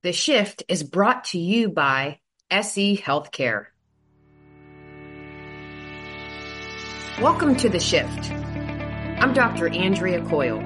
The Shift is brought to you by SE Healthcare. Welcome to The Shift. I'm Dr. Andrea Coyle.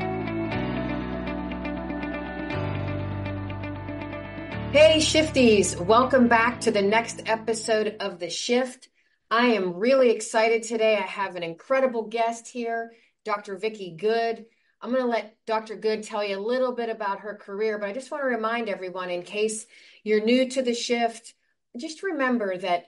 Hey, Shifties, welcome back to the next episode of The Shift. I am really excited today. I have an incredible guest here, Dr. Vicki Good. I'm going to let Dr. Good tell you a little bit about her career, but I just want to remind everyone, in case you're new to The Shift, just remember that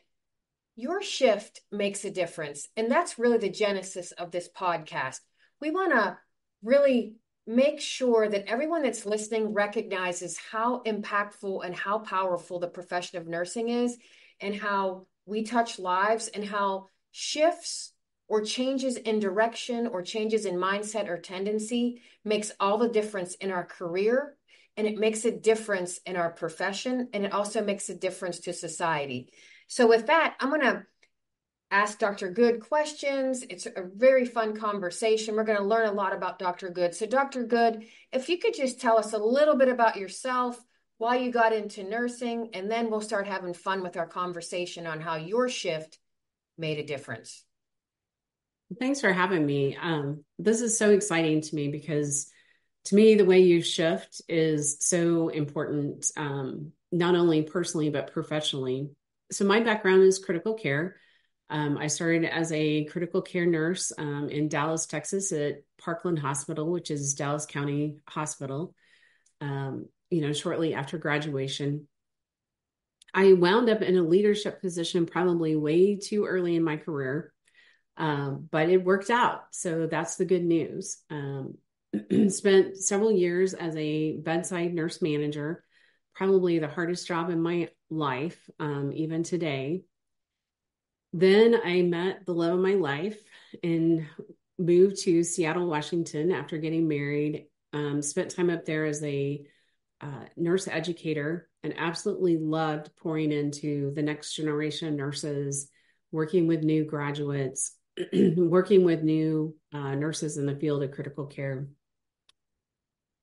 your shift makes a difference. And that's really the genesis of this podcast. We want to really make sure that everyone that's listening recognizes how impactful and how powerful the profession of nursing is, and how we touch lives, and how shifts or changes in direction or changes in mindset or tendency makes all the difference in our career, and it makes a difference in our profession, and it also makes a difference to society. So with that, I'm going to ask Dr. Good questions. It's a very fun conversation. We're going to learn a lot about Dr. Good. So Dr. Good, if you could just tell us a little bit about yourself, why you got into nursing, and then we'll start having fun with our conversation on how your shift made a difference. Thanks for having me. This is so exciting to me because to me, the way you shift is so important, not only personally, but professionally. So my background is critical care. I started as a critical care nurse in Dallas, Texas at Parkland Hospital, which is Dallas County Hospital, shortly after graduation. I wound up in a leadership position probably way too early in my career. But it worked out. So that's the good news. Spent several years as a bedside nurse manager, probably the hardest job in my life, even today. Then I met the love of my life and moved to Seattle, Washington after getting married. Spent time up there as a nurse educator and absolutely loved pouring into the next generation of nurses, working with new graduates, working with new nurses in the field of critical care.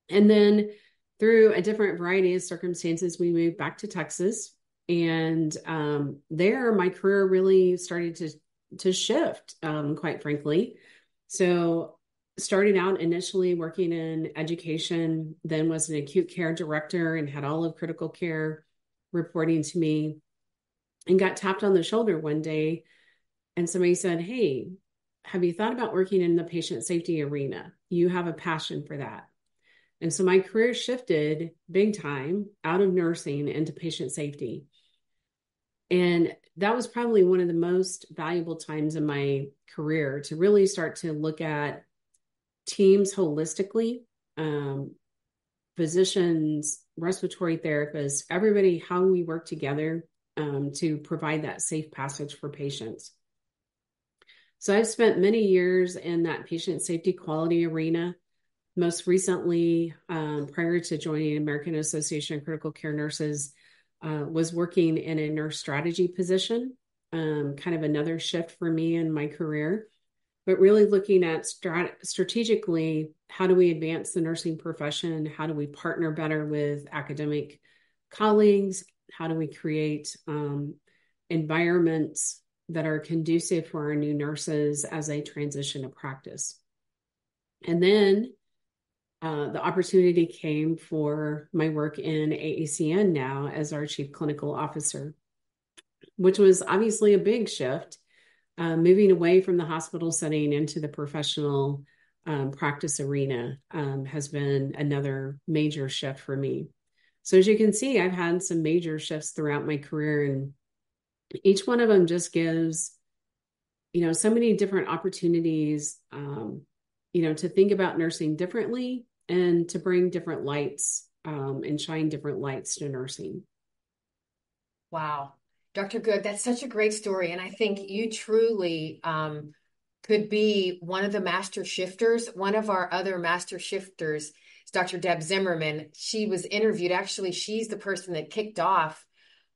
And then through a different variety of circumstances, we moved back to Texas. And there, my career really started to shift, quite frankly. So started out initially working in education, then was an acute care director and had all of critical care reporting to me, and got tapped on the shoulder one day. And somebody said, "Hey, have you thought about working in the patient safety arena? You have a passion for that." And so my career shifted big time out of nursing into patient safety. And that was probably one of the most valuable times in my career to really start to look at teams holistically, physicians, respiratory therapists, everybody, how we work together to provide that safe passage for patients. So I've spent many years in that patient safety quality arena. Most recently, prior to joining American Association of Critical Care Nurses, was working in a nurse strategy position, kind of another shift for me in my career, but really looking at strategically, how do we advance the nursing profession? How do we partner better with academic colleagues? How do we create environments that are conducive for our new nurses as they transition to practice? And then the opportunity came for my work in AACN now as our chief clinical officer, which was obviously a big shift, moving away from the hospital setting into the professional practice arena has been another major shift for me. So as you can see, I've had some major shifts throughout my career, and each one of them just gives, so many different opportunities, to think about nursing differently and to bring different lights and shine different lights to nursing. Wow. Dr. Good, that's such a great story. And I think you truly could be one of the master shifters. One of our other master shifters is Dr. Deb Zimmerman. She was interviewed. Actually, she's the person that kicked off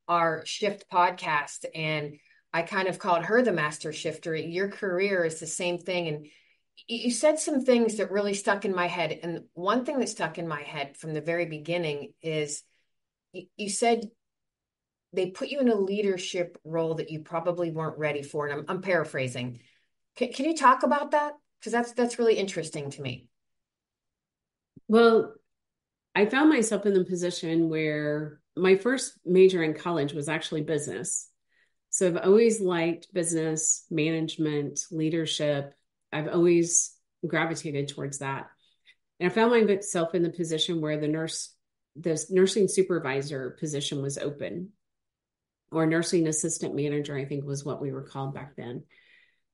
our Shift podcast. And I kind of called her the master shifter. Your career is the same thing. And you said some things that really stuck in my head. And one thing that stuck in my head from the very beginning is you said they put you in a leadership role that you probably weren't ready for. And I'm paraphrasing. Can you talk about that? Because that's really interesting to me. Well, I found myself in the position where my first major in college was actually business. So I've always liked business, management, leadership. I've always gravitated towards that. And I found myself in the position where this nursing supervisor position was open, or nursing assistant manager, I think was what we were called back then.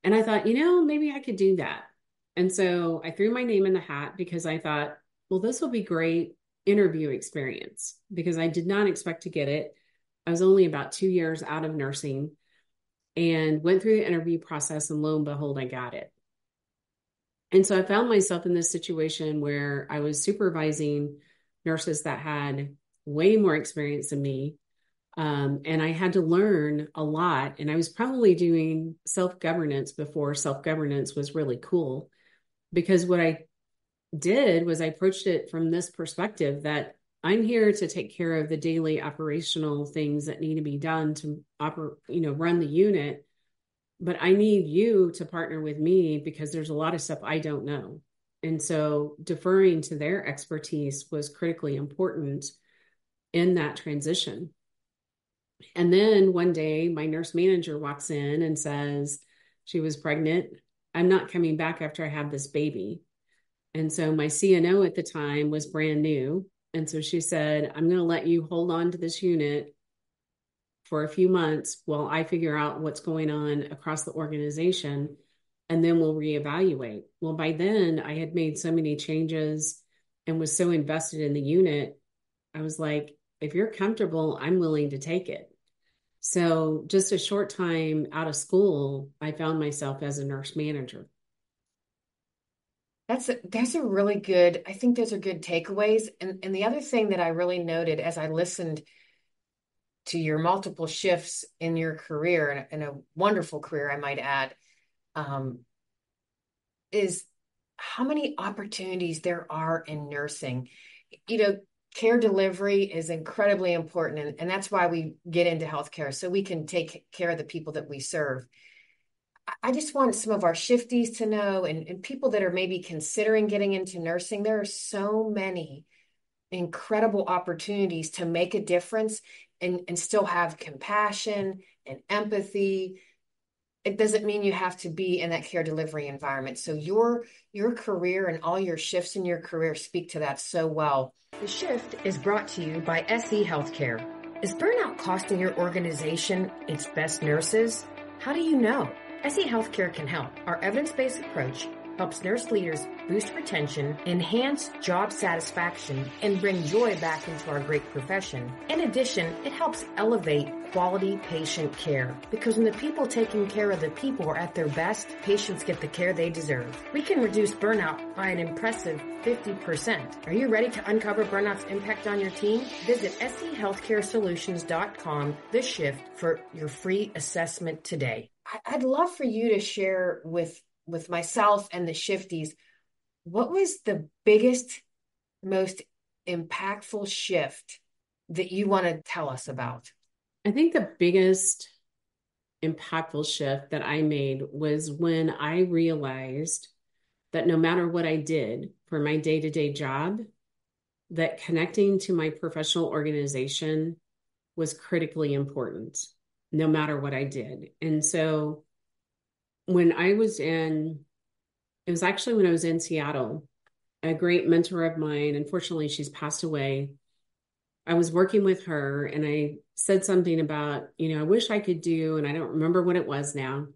And I thought, maybe I could do that. And so I threw my name in the hat because I thought, well, this will be great interview experience, because I did not expect to get it. I was only about 2 years out of nursing and went through the interview process, and lo and behold, I got it. And so I found myself in this situation where I was supervising nurses that had way more experience than me. And I had to learn a lot. And I was probably doing self-governance before self-governance was really cool, because what I did was I approached it from this perspective that I'm here to take care of the daily operational things that need to be done to run the unit. But I need you to partner with me because there's a lot of stuff I don't know. And so deferring to their expertise was critically important in that transition. And then one day my nurse manager walks in and says she was pregnant. I'm not coming back after I have this baby. And so my CNO at the time was brand new. And so she said, I'm going to let you hold on to this unit for a few months while I figure out what's going on across the organization, and then we'll reevaluate. Well, by then I had made so many changes and was so invested in the unit. I was like, if you're comfortable, I'm willing to take it. So just a short time out of school, I found myself as a nurse manager. That's a really good, I think those are good takeaways. And the other thing that I really noted as I listened to your multiple shifts in your career, and a wonderful career, I might add, um, is how many opportunities there are in nursing. Care delivery is incredibly important, and that's why we get into healthcare, so we can take care of the people that we serve. I just want some of our shifties to know, and people that are maybe considering getting into nursing, there are so many incredible opportunities to make a difference and still have compassion and empathy. It doesn't mean you have to be in that care delivery environment. So your career and all your shifts in your career speak to that so well. The Shift is brought to you by SE Healthcare. Is burnout costing your organization its best nurses? How do you know? SE Healthcare can help. Our evidence-based approach helps nurse leaders boost retention, enhance job satisfaction, and bring joy back into our great profession. In addition, it helps elevate quality patient care, because when the people taking care of the people are at their best, patients get the care they deserve. We can reduce burnout by an impressive 50%. Are you ready to uncover burnout's impact on your team? Visit sehealthcaresolutions.com, The Shift, for your free assessment today. I'd love for you to share with myself and the shifties, what was the biggest, most impactful shift that you want to tell us about? I think the biggest impactful shift that I made was when I realized that no matter what I did for my day-to-day job, that connecting to my professional organization was critically important, no matter what I did. And so when I was in, it was actually when I was in Seattle, a great mentor of mine, unfortunately, she's passed away. I was working with her and I said something about, I wish I could do, and I don't remember what it was now,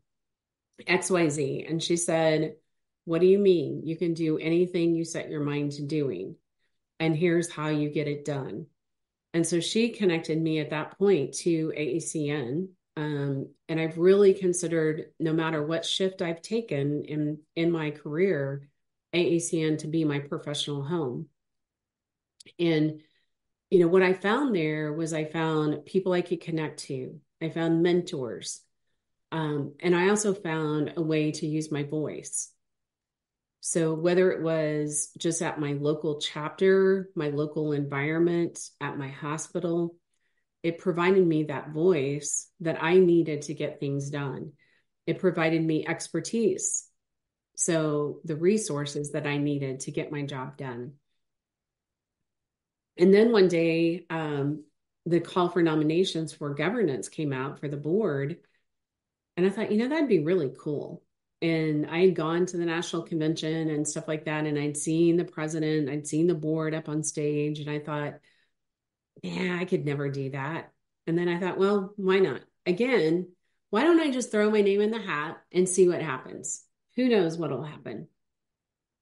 XYZ. And she said, what do you mean? You can do anything you set your mind to doing. And here's how you get it done. And so she connected me at that point to AACN. And I've really considered, no matter what shift I've taken in my career, AACN to be my professional home. And, what I found there was I found people I could connect to. I found mentors. And I also found a way to use my voice. So whether it was just at my local chapter, my local environment, at my hospital, it provided me that voice that I needed to get things done. It provided me expertise. So the resources that I needed to get my job done. And then one day, the call for nominations for governance came out for the board. And I thought, that'd be really cool. And I had gone to the national convention and stuff like that. And I'd seen the president, I'd seen the board up on stage. And I thought, yeah, I could never do that. And then I thought, well, why not? Again, why don't I just throw my name in the hat and see what happens? Who knows what'll happen?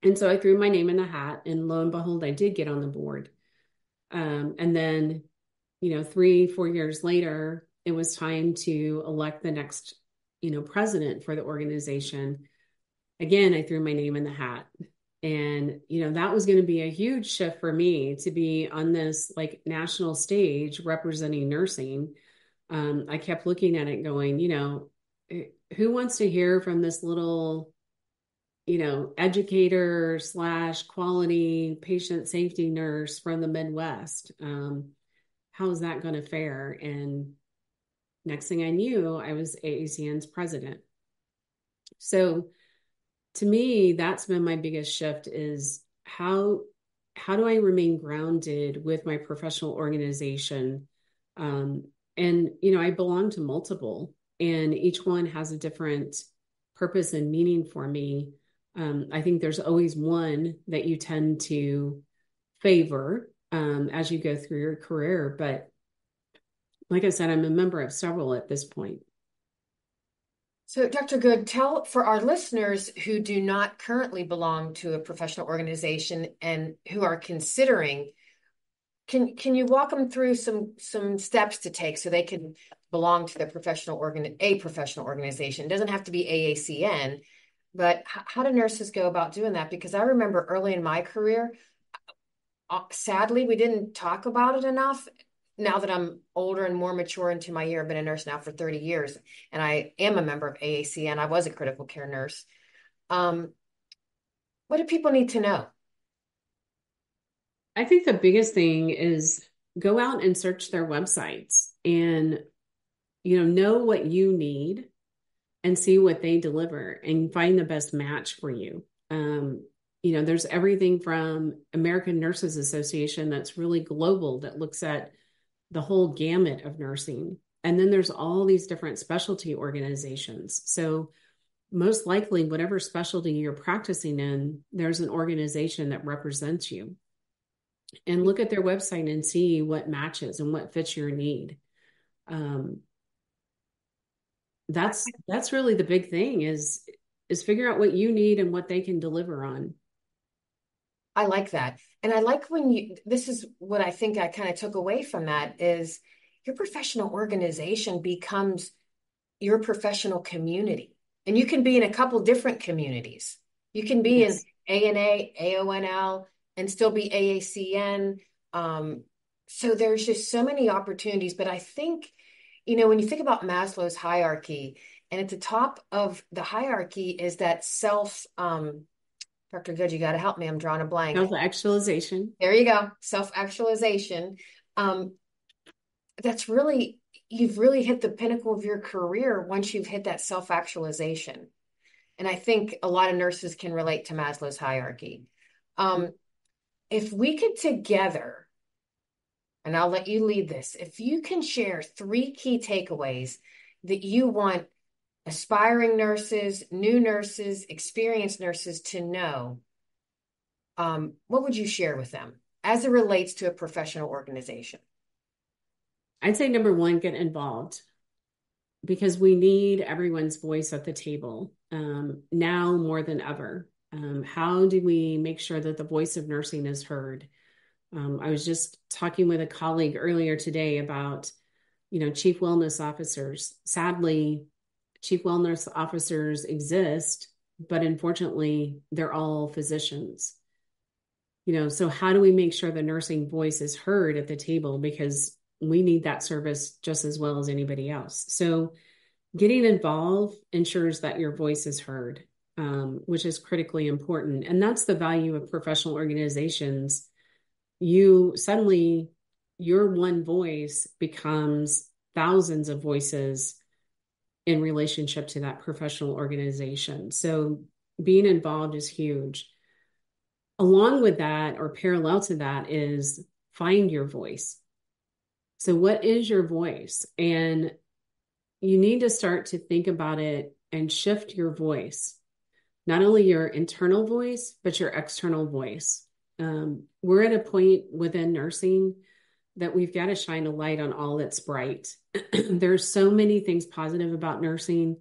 And so I threw my name in the hat, and lo and behold, I did get on the board. And then, 3-4 years later, it was time to elect the next, president for the organization. Again, I threw my name in the hat. And, that was going to be a huge shift for me to be on this like national stage representing nursing. I kept looking at it going, who wants to hear from this little, educator / quality patient safety nurse from the Midwest? How is that going to fare? And next thing I knew, I was AACN's president. So to me, that's been my biggest shift is how do I remain grounded with my professional organization? And, I belong to multiple, and each one has a different purpose and meaning for me. I think there's always one that you tend to favor as you go through your career. But like I said, I'm a member of several at this point. So, Dr. Good, tell for our listeners who do not currently belong to a professional organization and who are considering, can you walk them through some steps to take so they can belong to a professional organization? It doesn't have to be AACN, but how do nurses go about doing that? Because I remember early in my career, sadly, we didn't talk about it enough. Now that I'm older and more mature into my year, I've been a nurse now for 30 years, and I am a member of AACN. I was a critical care nurse. What do people need to know? I think the biggest thing is go out and search their websites and, know what you need and see what they deliver and find the best match for you. There's everything from American Nurses Association that's really global, that looks at the whole gamut of nursing. And then there's all these different specialty organizations. So most likely, whatever specialty you're practicing in, there's an organization that represents you. And look at their website and see what matches and what fits your need. That's really the big thing is figure out what you need and what they can deliver on. I like that. And I like this is what I think I kind of took away from that is your professional organization becomes your professional community. And you can be in a couple different communities. You can be in ANA, AONL, and still be AACN. So there's just so many opportunities. But I think, when you think about Maslow's hierarchy, and at the top of the hierarchy is that Dr. Good, you got to help me. I'm drawing a blank. Self-actualization. There you go. Self-actualization. You've really hit the pinnacle of your career once you've hit that self-actualization. And I think a lot of nurses can relate to Maslow's hierarchy. If we could together, and I'll let you lead this, if you can share 3 key takeaways that you want aspiring nurses, new nurses, experienced nurses to know, what would you share with them as it relates to a professional organization? I'd say number 1, get involved, because we need everyone's voice at the table now more than ever. How do we make sure that the voice of nursing is heard? I was just talking with a colleague earlier today about, chief wellness officers. Sadly, chief wellness officers exist, but unfortunately, they're all physicians. So how do we make sure the nursing voice is heard at the table? Because we need that service just as well as anybody else. So getting involved ensures that your voice is heard. which is critically important. And that's the value of professional organizations. You suddenly, your one voice becomes thousands of voices in relationship to that professional organization. So being involved is huge. Along with that, or parallel to that, is find your voice. So, what is your voice? And you need to start to think about it and shift your voice, not only your internal voice, but your external voice. We're at a point within nursing that we've got to shine a light on all that's bright. There's so many things positive about nursing,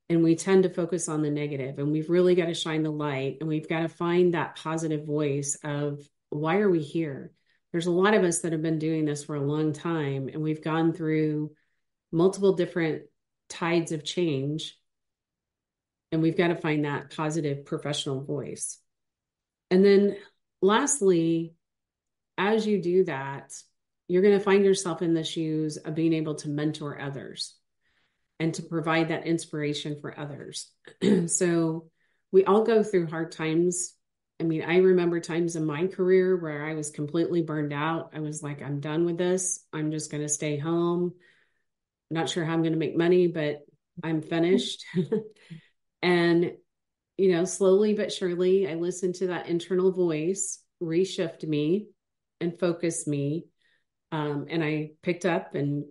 and we tend to focus on the negative, and we've really got to shine the light, and we've got to find that positive voice of why are we here? There's a lot of us that have been doing this for a long time, and we've gone through multiple different tides of change, and we've got to find that positive professional voice. And then lastly, as you do that, you're going to find yourself in the shoes of being able to mentor others and to provide that inspiration for others. So we all go through hard times. I mean, I remember times in my career where I was completely burned out. I was like, I'm done with this. I'm just going to stay home. Not sure how I'm going to make money, but I'm finished. And, slowly but surely, I listened to that internal voice, reshift me and focus me. And I picked up and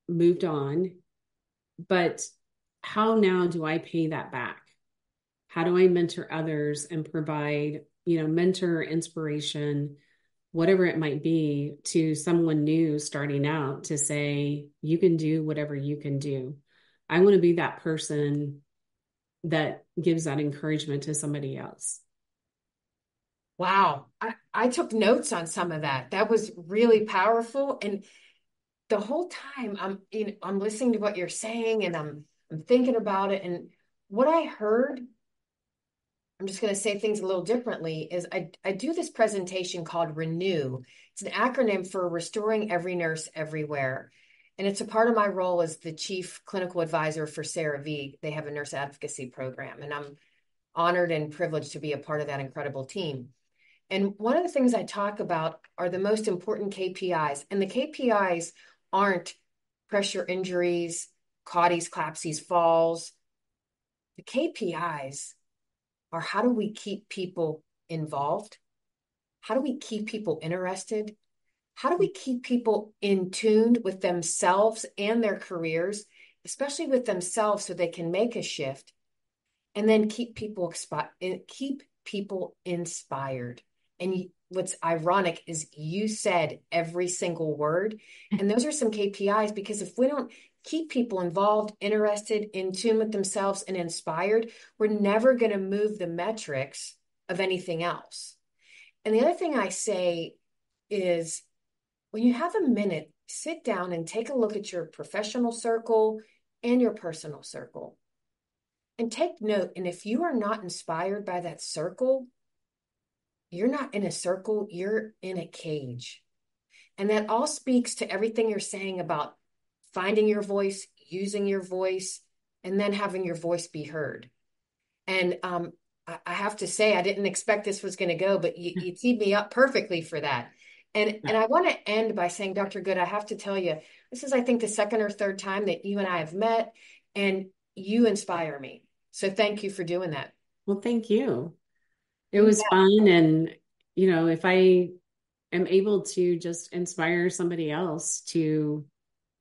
moved on. But how now do I pay that back? How do I mentor others and provide, mentor inspiration, whatever it might be, to someone new starting out to say, you can do whatever you can do. I want to be that person that gives that encouragement to somebody else. Wow. I took notes on some of that. That was really powerful. And the whole time I'm listening to what you're saying, and I'm thinking about it. And what I heard, I'm just going to say things a little differently, is I do this presentation called Renew. It's an acronym for Restoring Every Nurse Everywhere. And it's a part of my role as the chief clinical advisor for CeraV. They have a nurse advocacy program, and I'm honored and privileged to be a part of that incredible team. And one of the things I talk about are the most important KPIs. And the KPIs aren't pressure injuries, CAUTIs, CLAPSIs, falls. The KPIs are, how do we keep people involved? How do we keep people interested? How do we keep people in tune with themselves and their careers, especially with themselves, so they can make a shift, and then keep people inspired? And what's ironic is you said every single word, and those are some KPIs, because if we don't keep people involved, interested, in tune with themselves, and inspired, we're never going to move the metrics of anything else. And the other thing I say is, when you have a minute, sit down and take a look at your professional circle and your personal circle. And take note, and if you are not inspired by that circle, you're not in a circle, you're in a cage. And that all speaks to everything you're saying about finding your voice, using your voice, and then having your voice be heard. And I have to say, I didn't expect this was going to go, but you teed me up perfectly for that. And I want to end by saying, Dr. Good, I have to tell you, this is, I think, the second or third time that you and I have met, and you inspire me. So thank you for doing that. Well, thank you. It You was fun. And, if I am able to just inspire somebody else to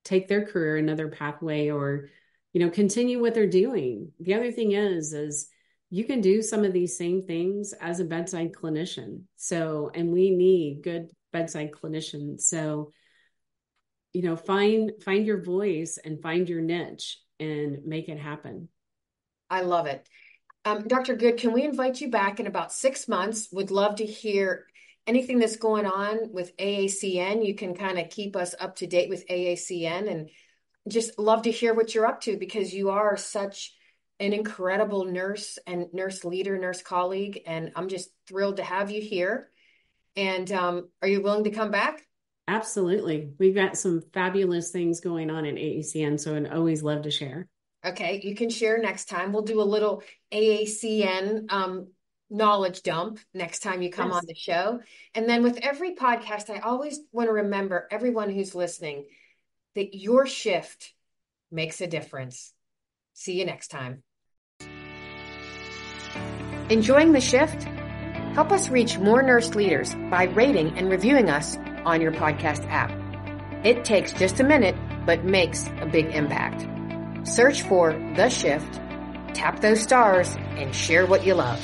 take their career another pathway, or, continue what they're doing. The other thing is you can do some of these same things as a bedside clinician. So, and we need good bedside clinicians. So, find your voice and find your niche and make it happen. I love it. Dr. Good, can we invite you back in about 6 months? Would love to hear anything that's going on with AACN. You can kind of keep us up to date with AACN, and just love to hear what you're up to, because you are such an incredible nurse and nurse leader, nurse colleague. And I'm just thrilled to have you here. And are you willing to come back? Absolutely. We've got some fabulous things going on in AACN, so I'd always love to share. Okay, you can share next time. We'll do a little AACN knowledge dump next time you come on Yes. the show. And then with every podcast, I always want to remember everyone who's listening that your shift makes a difference. See you next time. Enjoying the shift? Help us reach more nurse leaders by rating and reviewing us on your podcast app. It takes just a minute, but makes a big impact. Search for The Shift, tap those stars, and share what you love.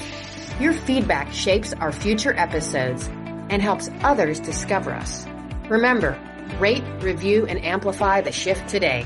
Your feedback shapes our future episodes and helps others discover us. Remember, rate, review, and amplify The Shift today.